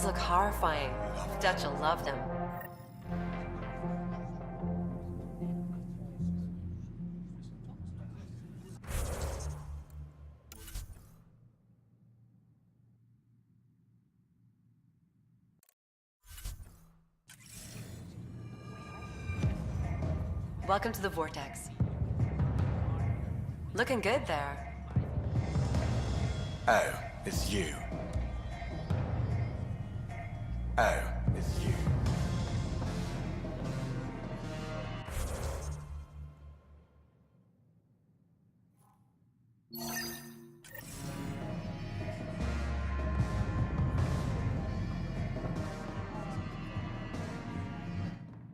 look horrifying. Dutch will love them. Welcome to the Vortex. Looking good there. Oh, it's you. Oh, it's you.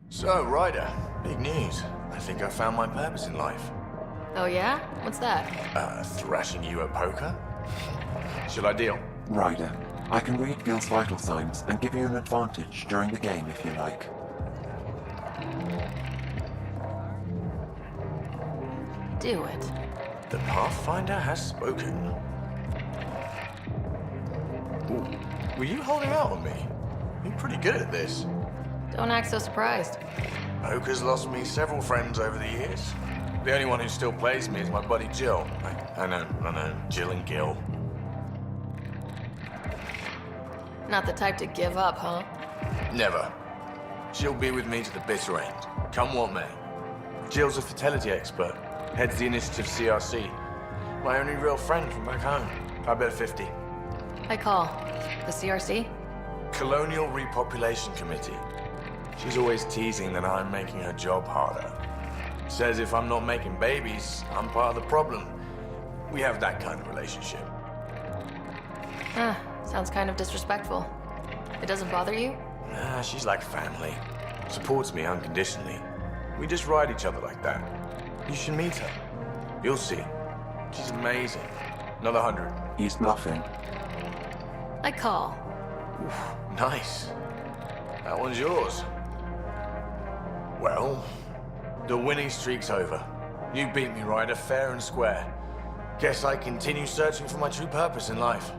So, Ryder, big news. I think I found my purpose in life. Oh yeah? What's that? Thrashing you at poker? Shall I deal? Ryder, I can read Gil's vital signs and give you an advantage during the game if you like. Do it. The Pathfinder has spoken. Ooh, were you holding out on me? You're pretty good at this. Don't act so surprised. Poker's lost me several friends over the years. The only one who still plays me is my buddy Jill. I know, Jill and Gil. Not the type to give up, huh? Never. She'll be with me to the bitter end, come what may. Jill's a fertility expert, heads the initiative CRC. My only real friend from back home. I bet 50. I call. The CRC? Colonial Repopulation Committee. She's always teasing that I'm making her job harder. Says if I'm not making babies, I'm part of the problem. We have that kind of relationship. Sounds kind of disrespectful. It doesn't bother you? Nah, she's like family. Supports me unconditionally. We just ride each other like that. You should meet her. You'll see. She's amazing. Another 100. He's bluffing. I call. Oof, nice. That one's yours. Well, the winning streak's over. You beat me, Ryder, fair and square. Guess I continue searching for my true purpose in life.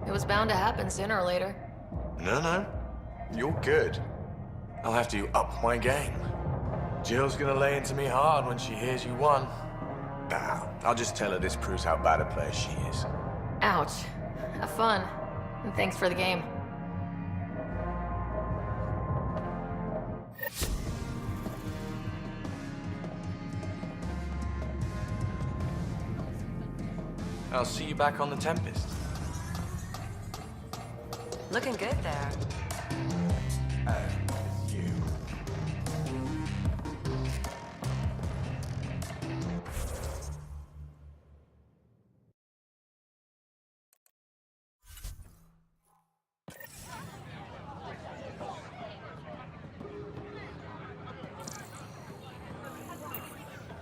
It was bound to happen sooner or later. No. You're good. I'll have to up my game. Jill's gonna lay into me hard when she hears you won. Nah, I'll just tell her this proves how bad a player she is. Ouch. Have fun. And thanks for the game. I'll see you back on the Tempest. Looking good there. It's you.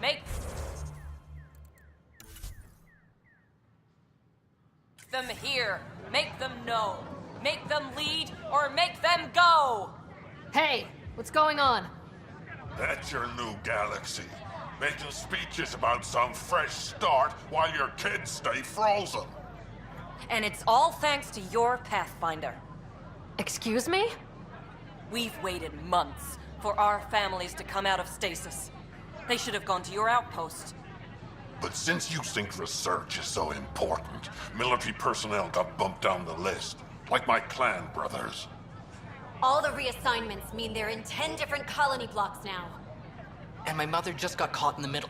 Make them hear. Make them know. Make them lead or make them go. Hey, what's going on? That's your new galaxy. Making speeches about some fresh start while your kids stay frozen. And it's all thanks to your Pathfinder. Excuse me? We've waited months for our families to come out of stasis. They should have gone to your outpost. But since you think research is so important, military personnel got bumped down the list. Like my clan brothers. All the reassignments mean they're in 10 different colony blocks now. And my mother just got caught in the middle.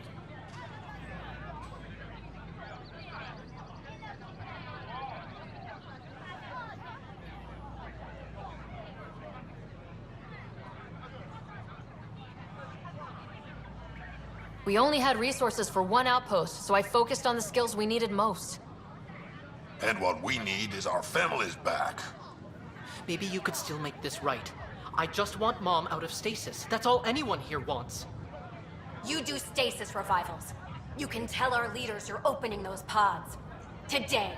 We only had resources for one outpost, so I focused on the skills we needed most. And what we need is our families back. Maybe you could still make this right. I just want Mom out of stasis. That's all anyone here wants. You do stasis revivals. You can tell our leaders you're opening those pods. Today.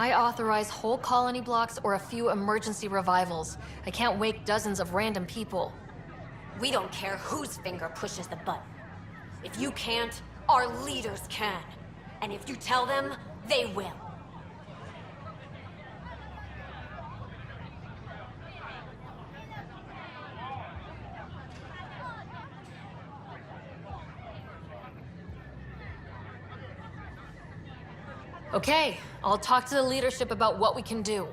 I authorize whole colony blocks or a few emergency revivals. I can't wake dozens of random people. We don't care whose finger pushes the button. If you can't, our leaders can. And if you tell them, they will. Okay, I'll talk to the leadership about what we can do.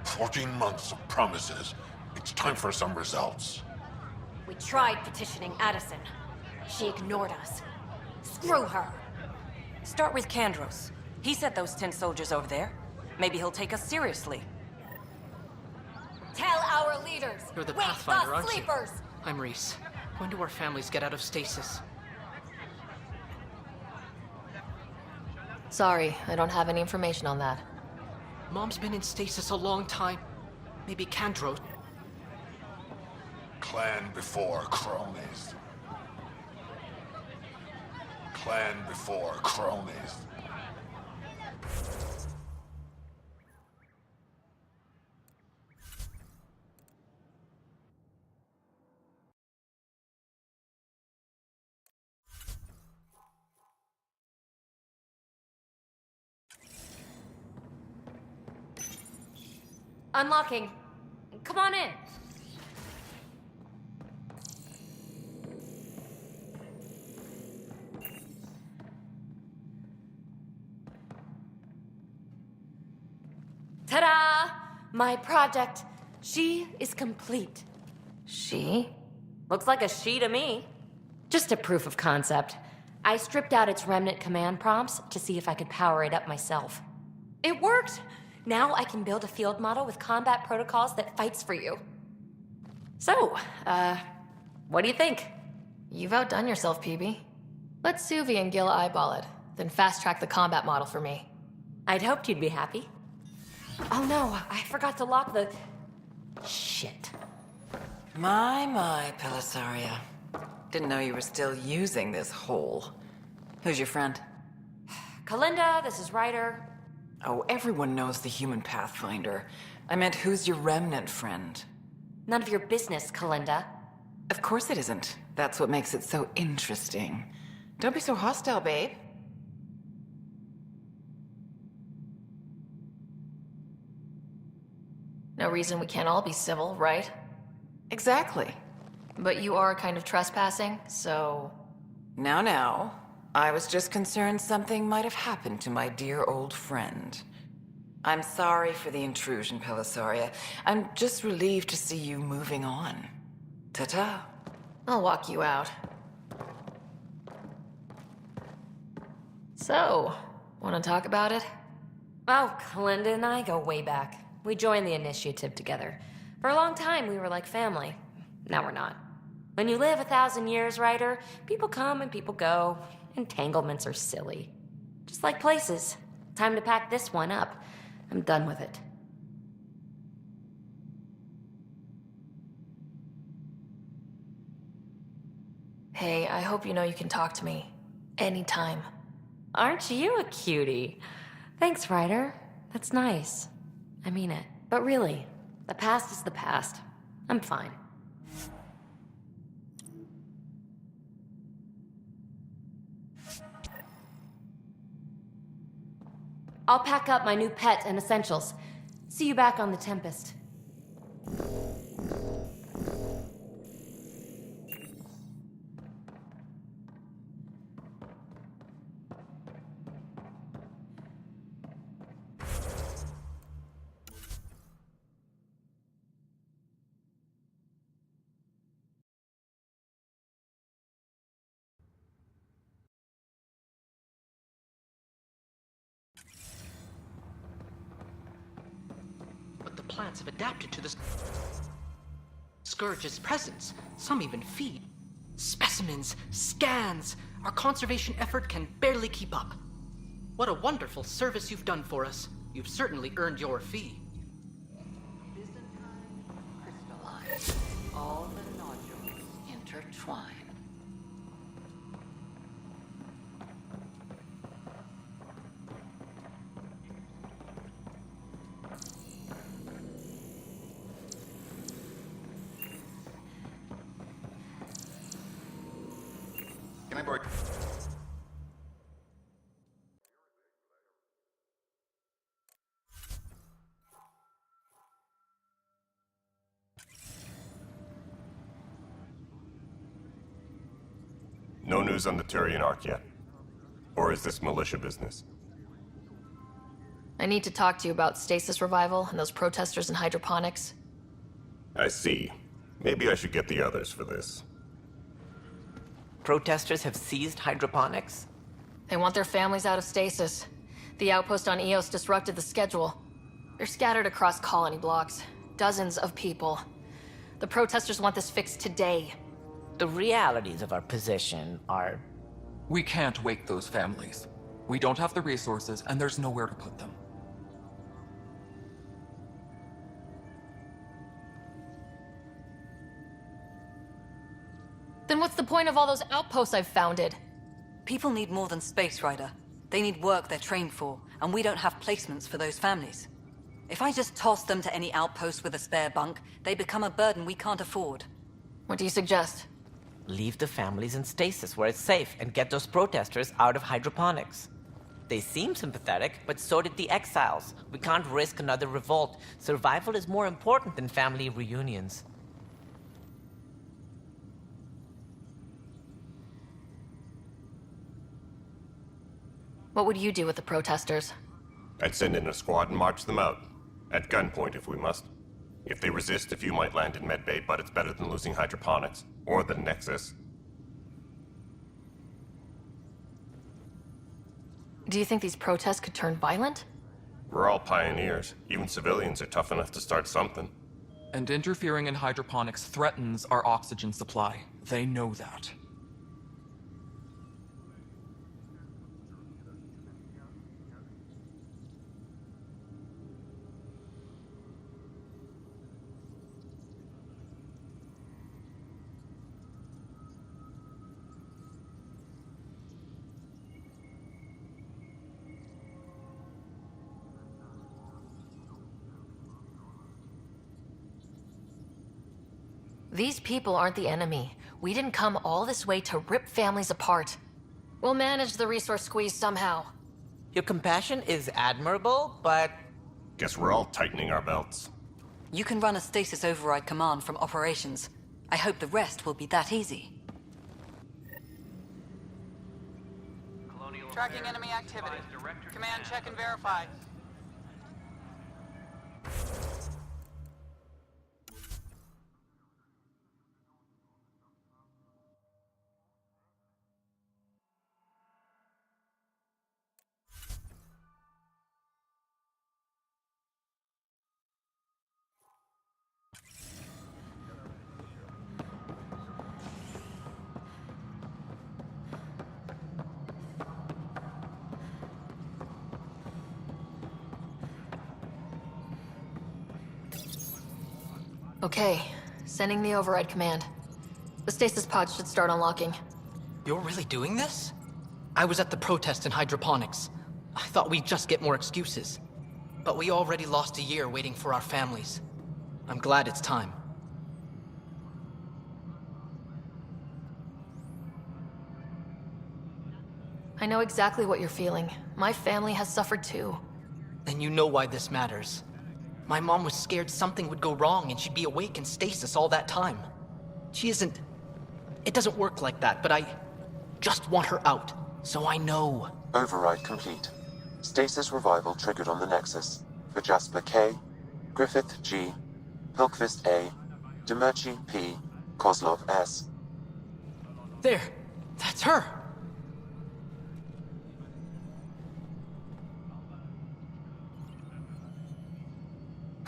14 months of promises. It's time for some results. We tried petitioning Addison. She ignored us. Screw her. Start with Kandros. He sent those 10 soldiers over there. Maybe he'll take us seriously. Tell our leaders. You're the Wake Pathfinder, the aren't you? sleepers. I'm Reese. When do our families get out of stasis? Sorry, I don't have any information on that. Mom's been in stasis a long time. Maybe Kandros. Clan before cronies. Clan before cronies. Unlocking. Come on in. Ta-da! My project. She is complete. She? Looks like a she to me. Just a proof of concept. I stripped out its remnant command prompts to see if I could power it up myself. It worked! Now I can build a field model with combat protocols that fights for you. So, what do you think? You've outdone yourself, PB. Let Suvi and Gil eyeball it, then fast-track the combat model for me. I'd hoped you'd be happy. Oh no, I forgot to lock the... Shit. My, Pellisaria. Didn't know you were still using this hole. Who's your friend? Kalinda, this is Ryder. Oh, everyone knows the human Pathfinder. I meant, who's your remnant friend? None of your business, Kalinda. Of course it isn't. That's what makes it so interesting. Don't be so hostile, babe. No reason we can't all be civil, right? Exactly. But you are kind of trespassing, so... Now. I was just concerned something might have happened to my dear old friend. I'm sorry for the intrusion, Pellisaria. I'm just relieved to see you moving on. Ta-ta. I'll walk you out. So, want to talk about it? Oh, Kalinda and I go way back. We joined the initiative together. For a long time, we were like family. Now we're not. When you live 1,000 years, Ryder, people come and people go. Entanglements are silly. Just like places. Time to pack this one up. I'm done with it. Hey, I hope you know you can talk to me. Anytime. Aren't you a cutie? Thanks, Ryder. That's nice. I mean it. But really, the past is the past. I'm fine. I'll pack up my new pet and essentials. See you back on the Tempest. The plants have adapted to the Scourge's presence. Some even feed. Specimens, scans. Our conservation effort can barely keep up. What a wonderful service you've done for us. You've certainly earned your fee. Crystalline. All the nodules intertwine. Can I borrow... No news on the Turian Ark yet? Or is this militia business? I need to talk to you about stasis revival and those protesters in hydroponics. I see. Maybe I should get the others for this. Protesters have seized hydroponics? They want their families out of stasis. The outpost on Eos disrupted the schedule. They're scattered across colony blocks. Dozens of people. The protesters want this fixed today. The realities of our position are... We can't wake those families. We don't have the resources, and there's nowhere to put them. Then what's the point of all those outposts I've founded? People need more than space, Ryder. They need work they're trained for, and we don't have placements for those families. If I just toss them to any outpost with a spare bunk, they become a burden we can't afford. What do you suggest? Leave the families in stasis where it's safe and get those protesters out of hydroponics. They seem sympathetic, but so did the exiles. We can't risk another revolt. Survival is more important than family reunions. What would you do with the protesters? I'd send in a squad and march them out. At gunpoint if we must. If they resist, a few might land in medbay, but it's better than losing hydroponics. Or the Nexus. Do you think these protests could turn violent? We're all pioneers. Even civilians are tough enough to start something. And interfering in hydroponics threatens our oxygen supply. They know that. These people aren't the enemy. We didn't come all this way to rip families apart. We'll manage the resource squeeze somehow. Your compassion is admirable, but... Guess we're all tightening our belts. You can run a stasis override command from operations. I hope the rest will be that easy. Tracking enemy activity. Command check and verify. Okay, sending the override command. The stasis pods should start unlocking. You're really doing this? I was at the protest in hydroponics. I thought we'd just get more excuses. But we already lost a year waiting for our families. I'm glad it's time. I know exactly what you're feeling. My family has suffered too. And you know why this matters. My mom was scared something would go wrong and she'd be awake in stasis all that time. She isn't... It doesn't work like that, but I just want her out, so I know. Override complete. Stasis revival triggered on the Nexus. For Jasper K, Griffith G, Pilkvist A, Demerchi P, Kozlov S. There! That's her!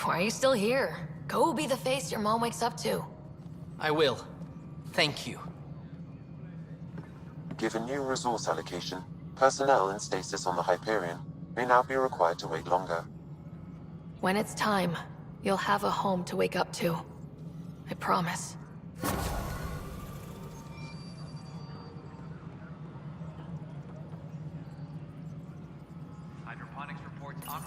Why are you still here? Go be the face your mom wakes up to. I will. Thank you. Given new resource allocation, personnel in stasis on the Hyperion may now be required to wait longer. When it's time, you'll have a home to wake up to. I promise. Hydroponics reports on.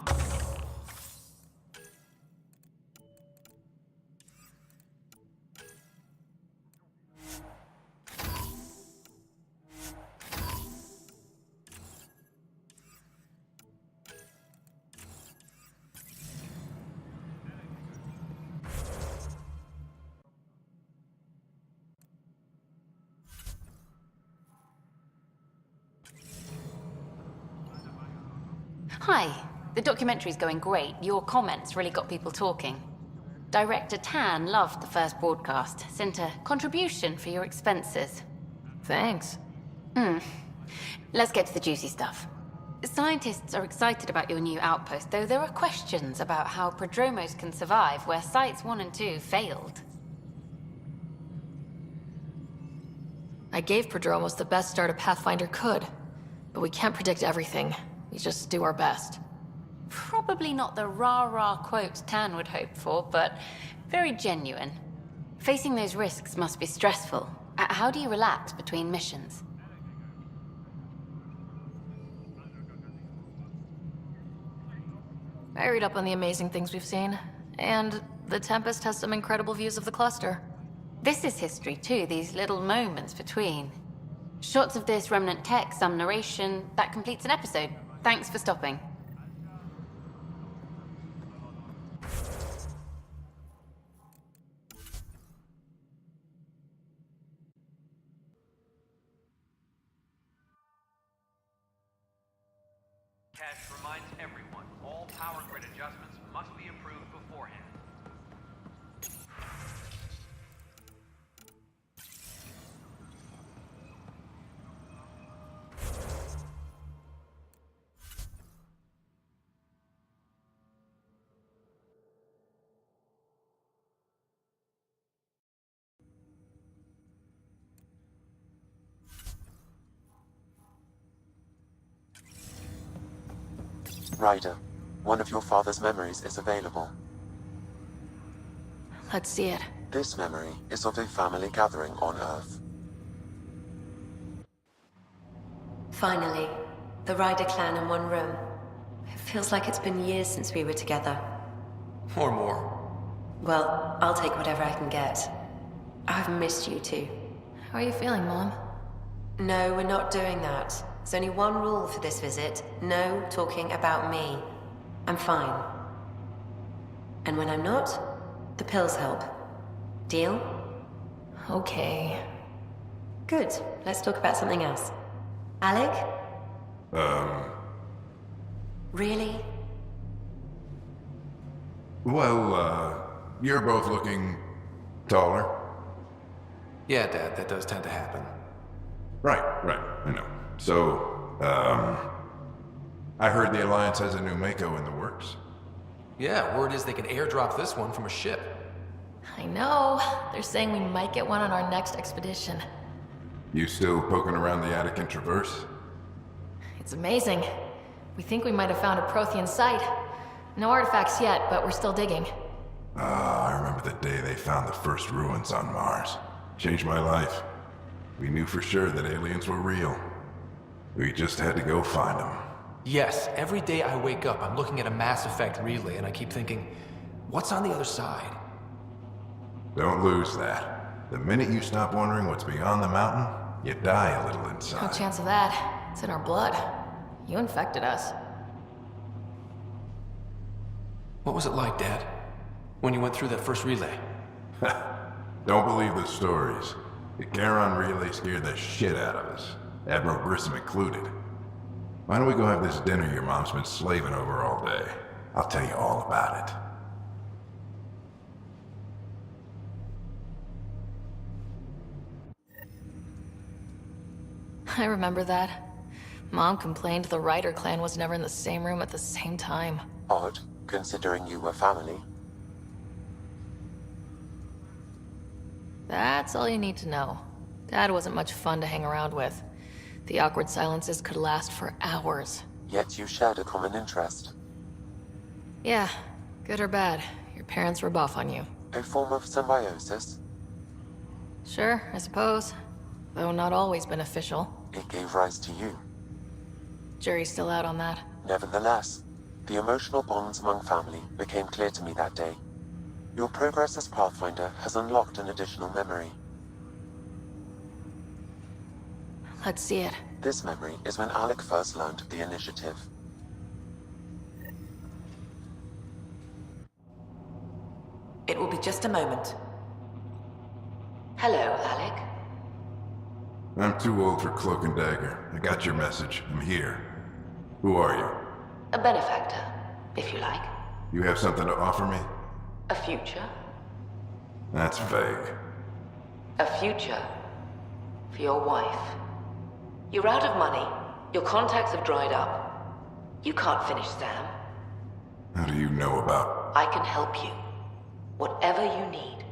Hi. The documentary's going great. Your comments really got people talking. Director Tan loved the first broadcast. Sent a contribution for your expenses. Thanks. Let's get to the juicy stuff. Scientists are excited about your new outpost, though there are questions about how prodromos can survive where Sites 1 and 2 failed. I gave Prodromos the best start a Pathfinder could, but we can't predict everything. We just do our best. Probably not the rah-rah quote Tan would hope for, but very genuine. Facing those risks must be stressful. How do you relax between missions? I read up on the amazing things we've seen, and the Tempest has some incredible views of the cluster. This is history too, these little moments between. Shots of this remnant tech, some narration, that completes an episode. Thanks for stopping. Cash reminds everyone, all power grid adjustments must be approved beforehand. Ryder, one of your father's memories is available. Let's see it. This memory is of a family gathering on Earth. Finally, the Ryder clan in one room. It feels like it's been years since we were together. Or more. Well, I'll take whatever I can get. I've missed you too. How are you feeling, Mom? No, we're not doing that. There's only one rule for this visit. No talking about me. I'm fine. And when I'm not, the pills help. Deal? Okay. Good. Let's talk about something else. Alec? Really? Well, you're both looking taller. Yeah, Dad, that does tend to happen. Right, I know. So, I heard the Alliance has a new Mako in the works. Yeah, word is they can airdrop this one from a ship. I know. They're saying we might get one on our next expedition. You still poking around the Attic and Traverse? It's amazing. We think we might have found a Prothean site. No artifacts yet, but we're still digging. I remember the day they found the first ruins on Mars. Changed my life. We knew for sure that aliens were real. We just had to go find them. Yes, every day I wake up, I'm looking at a Mass Effect relay, and I keep thinking, what's on the other side? Don't lose that. The minute you stop wondering what's beyond the mountain, you die a little inside. No chance of that. It's in our blood. You infected us. What was it like, Dad? When you went through that first relay? Don't believe the stories. The Charon relay scared the shit out of us. Admiral Grissom included. Why don't we go have this dinner your mom's been slaving over all day? I'll tell you all about it. I remember that. Mom complained the Ryder clan was never in the same room at the same time. Odd, considering you were family. That's all you need to know. Dad wasn't much fun to hang around with. The awkward silences could last for hours. Yet you shared a common interest. Yeah, good or bad, your parents rub off on you. A form of symbiosis? Sure, I suppose. Though not always beneficial. It gave rise to you. Jury's still out on that. Nevertheless, the emotional bonds among family became clear to me that day. Your progress as Pathfinder has unlocked an additional memory. Let's see it. This memory is when Alec first learned of the initiative. It will be just a moment. Hello, Alec. I'm too old for Cloak and Dagger. I got your message. I'm here. Who are you? A benefactor, if you like. You have something to offer me? A future? That's vague. A future for your wife. You're out of money. Your contacts have dried up. You can't finish Sam. How do you know about... I can help you. Whatever you need.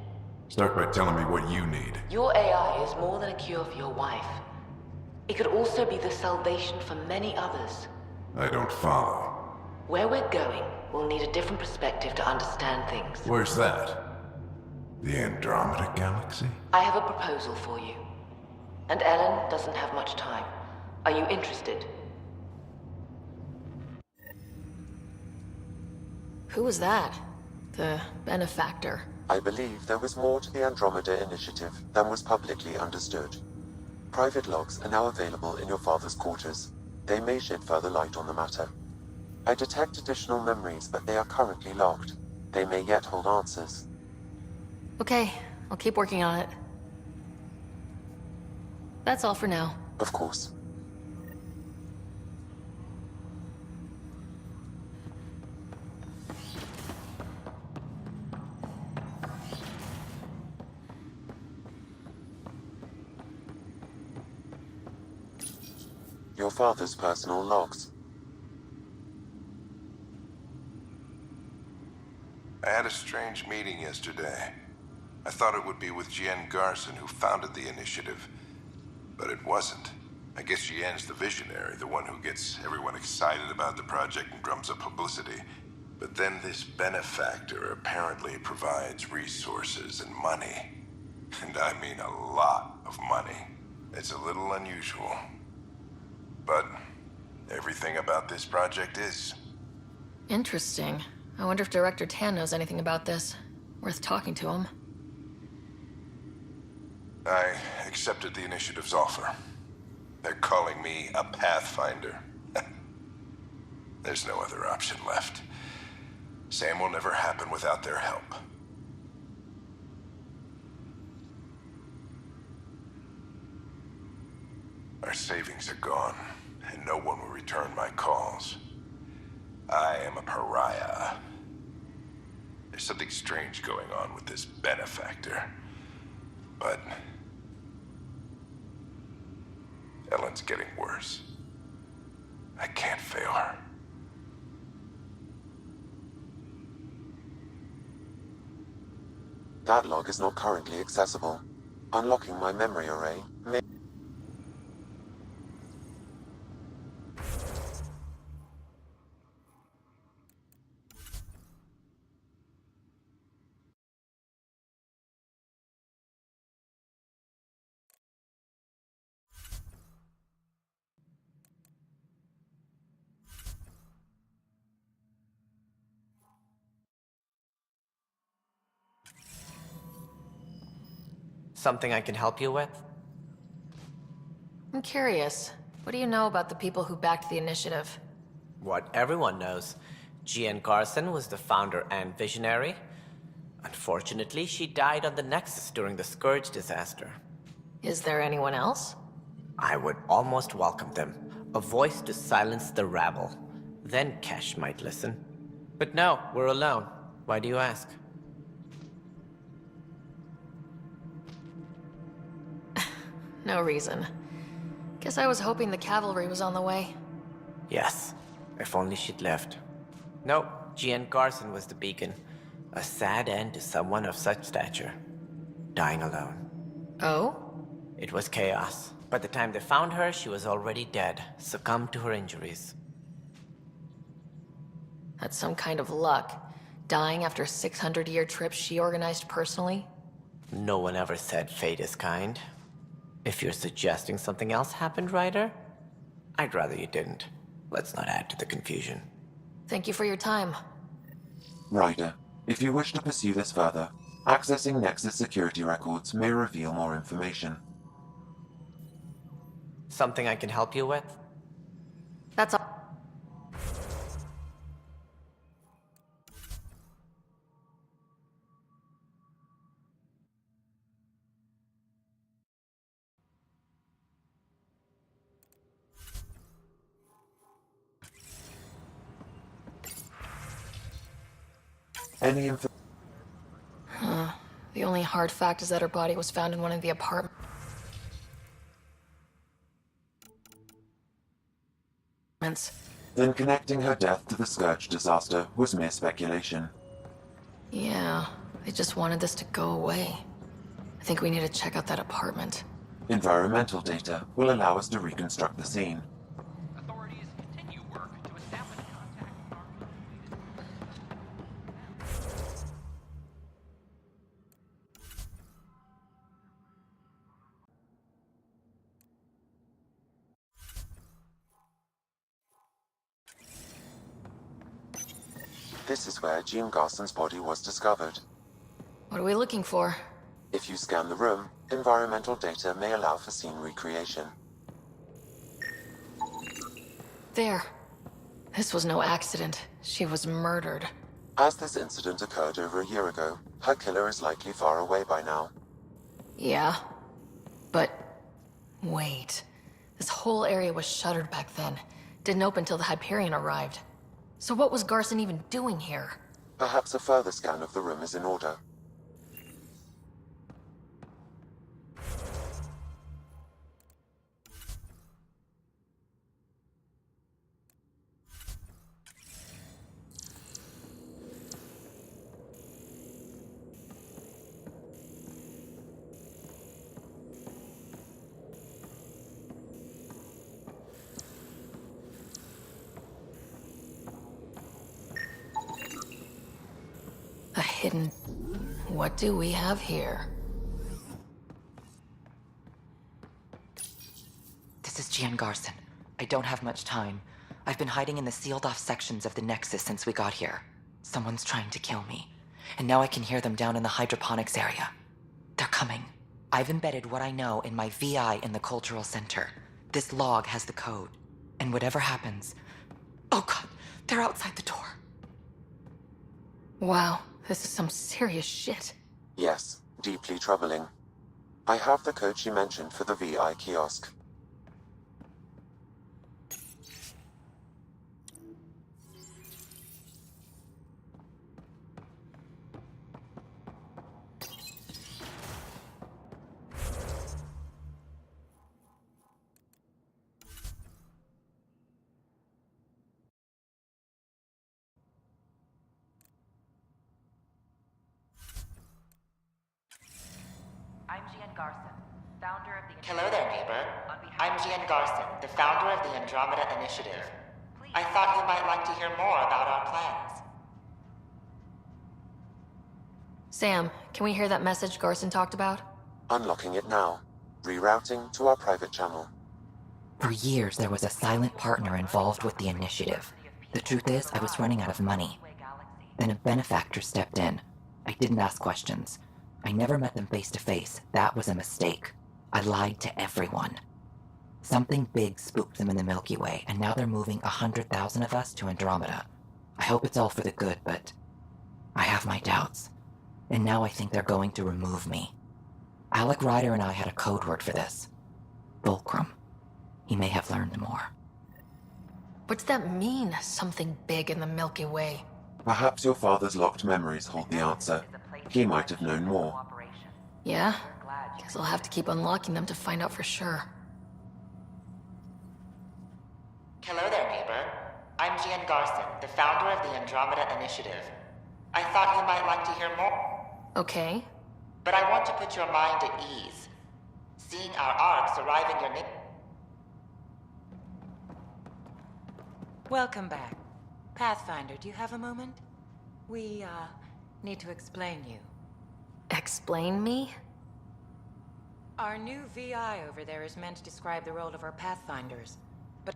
Start by telling me what you need. Your AI is more than a cure for your wife. It could also be the salvation for many others. I don't follow. Where we're going, we'll need a different perspective to understand things. Where's that? The Andromeda Galaxy? I have a proposal for you. And Ellen doesn't have much time. Are you interested? Who was that? The benefactor? I believe there was more to the Andromeda Initiative than was publicly understood. Private logs are now available in your father's quarters. They may shed further light on the matter. I detect additional memories, but they are currently locked. They may yet hold answers. Okay, I'll keep working on it. That's all for now. Of course. Your father's personal logs. I had a strange meeting yesterday. I thought it would be with Jian Garson, who founded the initiative. But it wasn't. I guess Jian's the visionary, the one who gets everyone excited about the project and drums up publicity. But then this benefactor apparently provides resources and money. And I mean a lot of money. It's a little unusual. But everything about this project is. Interesting. I wonder if Director Tan knows anything about this. Worth talking to him. I accepted the initiative's offer. They're calling me a Pathfinder. There's no other option left. Sam will never happen without their help. Our savings are gone, and no one will return my calls. I am a pariah. There's something strange going on with this benefactor. But Ellen's getting worse. I can't fail her. That log is not currently accessible. Unlocking my memory array may... Something I can help you with? I'm curious. What do you know about the people who backed the initiative? What everyone knows. Jian Garson was the founder and visionary. Unfortunately, she died on the Nexus during the Scourge disaster. Is there anyone else? I would almost welcome them. A voice to silence the rabble. Then Kesh might listen. But no, we're alone. Why do you ask? No reason. Guess I was hoping the cavalry was on the way. Yes, if only she'd left. Nope, Jian Garson was the beacon. A sad end to someone of such stature. Dying alone. Oh? It was chaos. By the time they found her, she was already dead, succumbed to her injuries. That's some kind of luck. Dying after a 600-year trip she organized personally? No one ever said fate is kind. If you're suggesting something else happened, Ryder, I'd rather you didn't. Let's not add to the confusion. Thank you for your time. Ryder, if you wish to pursue this further, accessing Nexus security records may reveal more information. Something I can help you with? That's all. Any info? The only hard fact is that her body was found in one of the apartments. Then connecting her death to the Scourge disaster was mere speculation. Yeah, they just wanted this to go away. I think we need to check out that apartment. Environmental data will allow us to reconstruct the scene. This is where Jean Garson's body was discovered. What are we looking for? If you scan the room, environmental data may allow for scene recreation. There. This was no accident. She was murdered. As this incident occurred over a year ago, her killer is likely far away by now. Yeah. But... wait. This whole area was shuttered back then. Didn't open till the Hyperion arrived. So what was Garson even doing here? Perhaps a further scan of the room is in order. A hidden... What do we have here? This is Gian Garson. I don't have much time. I've been hiding in the sealed-off sections of the Nexus since we got here. Someone's trying to kill me. And now I can hear them down in the hydroponics area. They're coming. I've embedded what I know in my VI in the Cultural Center. This log has the code. And whatever happens... Oh god, they're outside the door. Wow, this is some serious shit. Yes, deeply troubling. I have the code she mentioned for the VI kiosk. I'm Gian Garson, founder of the... Hello there, neighbor. I'm Gian Garson, the founder of the Andromeda Initiative. I thought you might like to hear more about our plans. Sam, can we hear that message Garson talked about? Unlocking it now. Rerouting to our private channel. For years, there was a silent partner involved with the initiative. The truth is, I was running out of money. Then a benefactor stepped in. I didn't ask questions. I never met them face to face. That was a mistake. I lied to everyone. Something big spooked them in the Milky Way, and now they're moving 100,000 of us to Andromeda. I hope it's all for the good, but I have my doubts. And now I think they're going to remove me. Alec Ryder and I had a code word for this. Fulcrum. He may have learned more. What's that mean, something big in the Milky Way? Perhaps your father's locked memories hold the answer. He might have known more. Yeah? Guess I'll have to keep unlocking them to find out for sure. Hello there, neighbor. I'm Gian Garson, the founder of the Andromeda Initiative. I thought you might like to hear more. Okay. But I want to put your mind at ease. Seeing our arcs arrive in your Welcome back. Pathfinder, do you have a moment? We, need to explain you. Explain me? Our new VI over there is meant to describe the role of our Pathfinders. But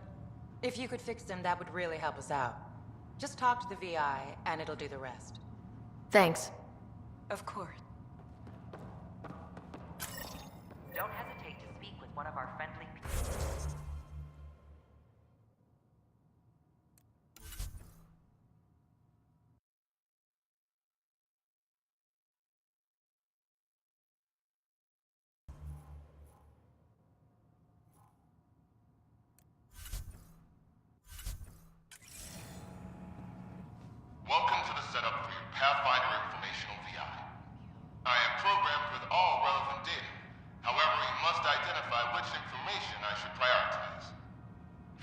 if you could fix them, that would really help us out. Just talk to the VI, and it'll do the rest. Thanks. Of course. Don't hesitate to speak with one of our friendly people. Welcome to the setup for your Pathfinder by which information I should prioritize.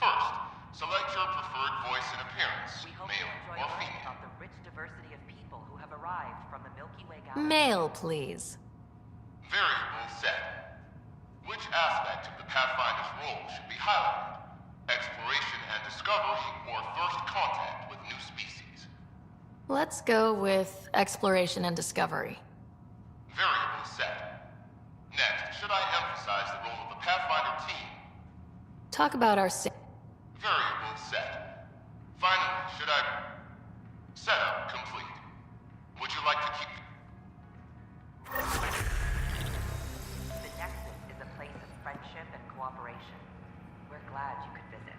First, select your preferred voice and appearance, male or female. About the rich diversity of people who have arrived from the Milky Way galaxy. Male, please. Variable set. Which aspect of the Pathfinder's role should be highlighted? Exploration and discovery, or first contact with new species? Let's go with exploration and discovery. Variable set. Next, should I emphasize the role of the Pathfinder team? Talk about our Variable set. Finally, should I... Setup complete. Would you like to keep... The Nexus is a place of friendship and cooperation. We're glad you could visit.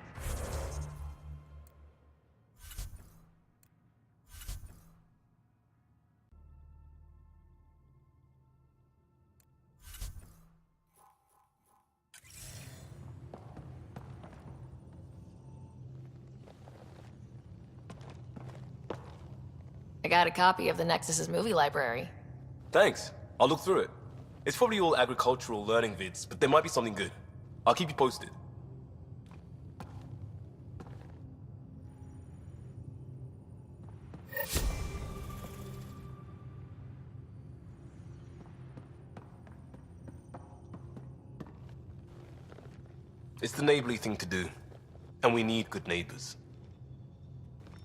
I got a copy of the Nexus's movie library. Thanks. I'll look through it. It's probably all agricultural learning vids, but there might be something good. I'll keep you posted. It's the neighborly thing to do, and we need good neighbors.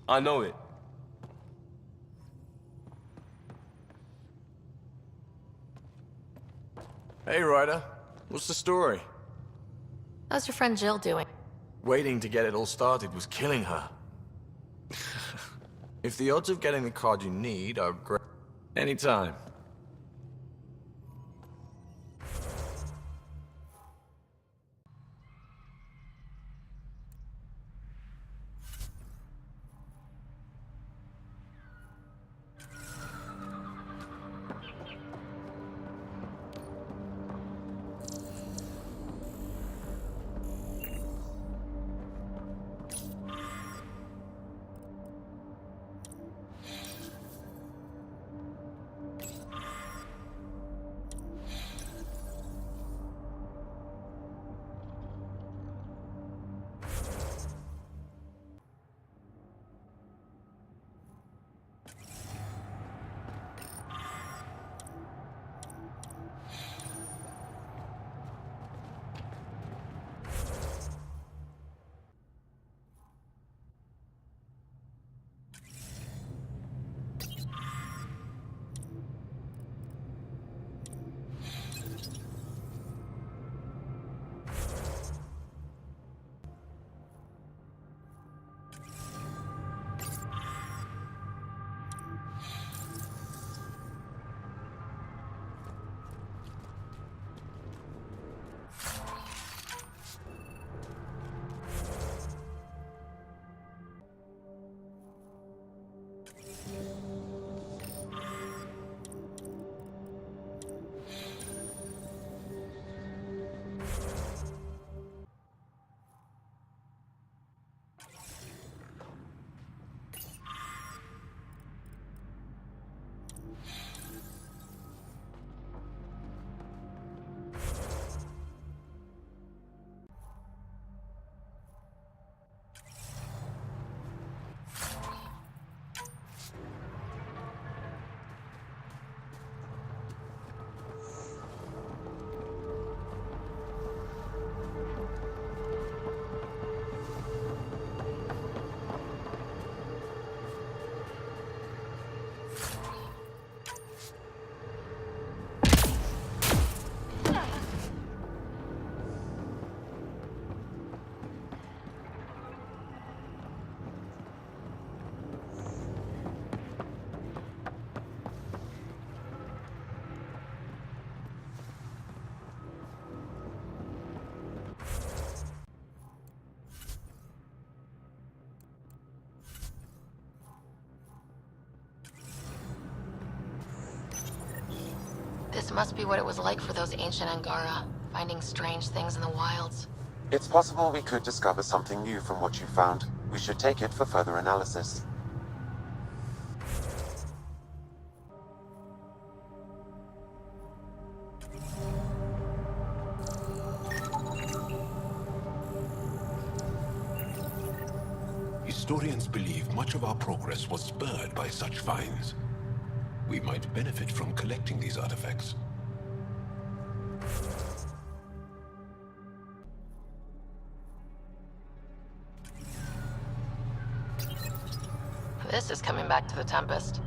I know it. Hey, Ryder. What's the story? How's your friend Jill doing? Waiting to get it all started was killing her. If the odds of getting the card you need are great... Anytime. This must be what it was like for those ancient Angara, finding strange things in the wilds. It's possible we could discover something new from what you found. We should take it for further analysis. historians believe much of our progress was spurred by such finds. We might benefit from collecting these artifacts. This is coming back to the Tempest.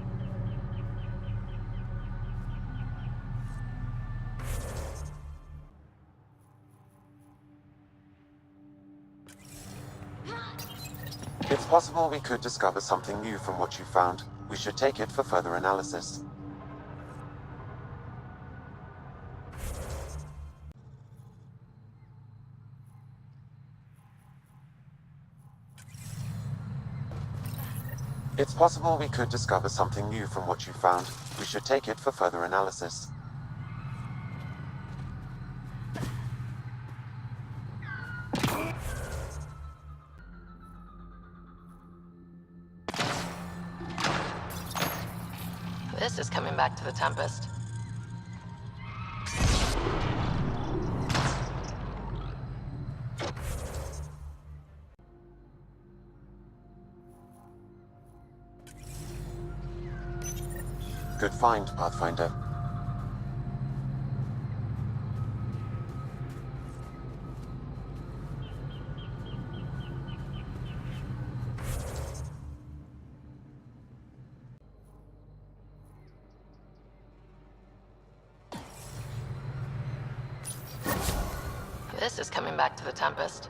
It's possible we could discover something new from what you found. We should take it for further analysis. It's possible we could discover something new from what you found. We should take it for further analysis. This is coming back to the Tempest. Good find, Pathfinder. This is coming back to the Tempest.